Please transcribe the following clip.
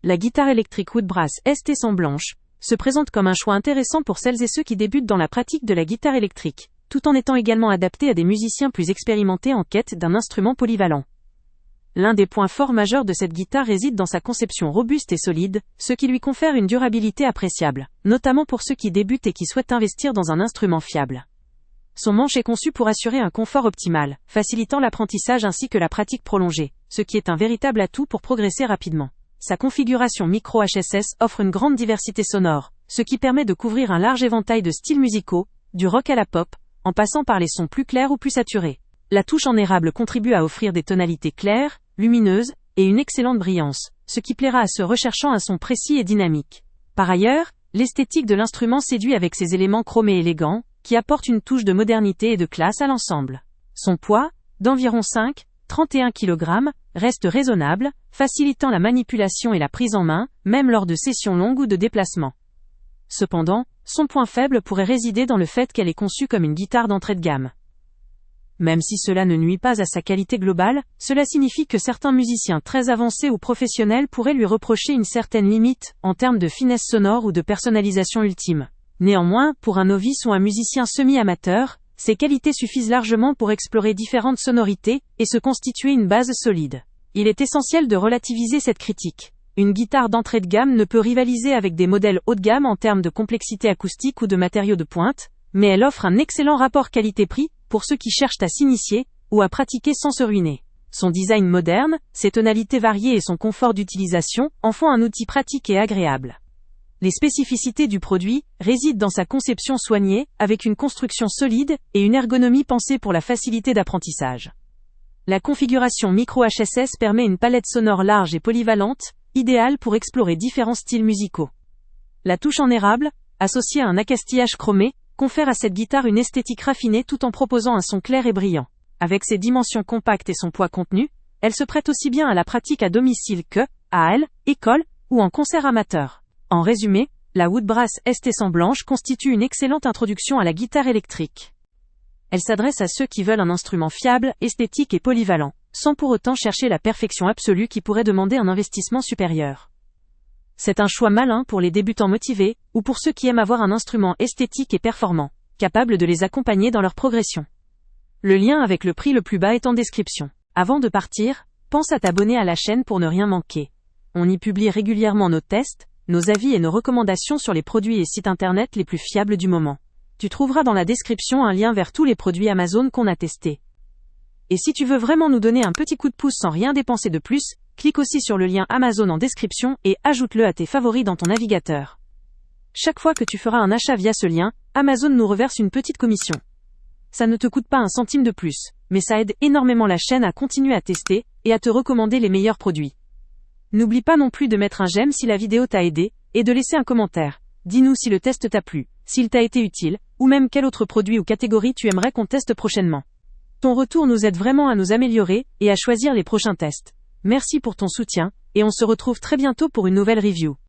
la guitare électrique Woodbrass ST100 blanche se présente comme un choix intéressant pour celles et ceux qui débutent dans la pratique de la guitare électrique, tout en étant également adapté à des musiciens plus expérimentés en quête d'un instrument polyvalent. L'un des points forts majeurs de cette guitare réside dans sa conception robuste et solide, ce qui lui confère une durabilité appréciable, notamment pour ceux qui débutent et qui souhaitent investir dans un instrument fiable. Son manche est conçu pour assurer un confort optimal, facilitant l'apprentissage ainsi que la pratique prolongée, ce qui est un véritable atout pour progresser rapidement. Sa configuration micro HSS offre une grande diversité sonore, ce qui permet de couvrir un large éventail de styles musicaux, du rock à la pop, en passant par les sons plus clairs ou plus saturés. La touche en érable contribue à offrir des tonalités claires, lumineuses, et une excellente brillance, ce qui plaira à ceux recherchant un son précis et dynamique. Par ailleurs, l'esthétique de l'instrument séduit avec ses éléments chromés élégants, qui apportent une touche de modernité et de classe à l'ensemble. Son poids, d'environ 5,31 kg, reste raisonnable, facilitant la manipulation et la prise en main, même lors de sessions longues ou de déplacements. Cependant, son point faible pourrait résider dans le fait qu'elle est conçue comme une guitare d'entrée de gamme. Même si cela ne nuit pas à sa qualité globale, cela signifie que certains musiciens très avancés ou professionnels pourraient lui reprocher une certaine limite, en termes de finesse sonore ou de personnalisation ultime. Néanmoins, pour un novice ou un musicien semi-amateur, ces qualités suffisent largement pour explorer différentes sonorités, et se constituer une base solide. Il est essentiel de relativiser cette critique. Une guitare d'entrée de gamme ne peut rivaliser avec des modèles haut de gamme en termes de complexité acoustique ou de matériaux de pointe, mais elle offre un excellent rapport qualité-prix, pour ceux qui cherchent à s'initier, ou à pratiquer sans se ruiner. Son design moderne, ses tonalités variées et son confort d'utilisation en font un outil pratique et agréable. Les spécificités du produit résident dans sa conception soignée, avec une construction solide et une ergonomie pensée pour la facilité d'apprentissage. La configuration micro HSS permet une palette sonore large et polyvalente, idéale pour explorer différents styles musicaux. La touche en érable, associée à un accastillage chromé, confère à cette guitare une esthétique raffinée tout en proposant un son clair et brillant. Avec ses dimensions compactes et son poids contenu, elle se prête aussi bien à la pratique à domicile que, à école, ou en concert amateur. En résumé, la Woodbrass ST100 blanche constitue une excellente introduction à la guitare électrique. Elle s'adresse à ceux qui veulent un instrument fiable, esthétique et polyvalent, sans pour autant chercher la perfection absolue qui pourrait demander un investissement supérieur. C'est un choix malin pour les débutants motivés, ou pour ceux qui aiment avoir un instrument esthétique et performant, capable de les accompagner dans leur progression. Le lien avec le prix le plus bas est en description. Avant de partir, pense à t'abonner à la chaîne pour ne rien manquer. On y publie régulièrement nos tests, nos avis et nos recommandations sur les produits et sites internet les plus fiables du moment. Tu trouveras dans la description un lien vers tous les produits Amazon qu'on a testés. Et si tu veux vraiment nous donner un petit coup de pouce sans rien dépenser de plus, clique aussi sur le lien Amazon en description et ajoute-le à tes favoris dans ton navigateur. Chaque fois que tu feras un achat via ce lien, Amazon nous reverse une petite commission. Ça ne te coûte pas un centime de plus, mais ça aide énormément la chaîne à continuer à tester et à te recommander les meilleurs produits. N'oublie pas non plus de mettre un j'aime si la vidéo t'a aidé, et de laisser un commentaire. Dis-nous si le test t'a plu, s'il t'a été utile, ou même quel autre produit ou catégorie tu aimerais qu'on teste prochainement. Ton retour nous aide vraiment à nous améliorer et à choisir les prochains tests. Merci pour ton soutien, et on se retrouve très bientôt pour une nouvelle review.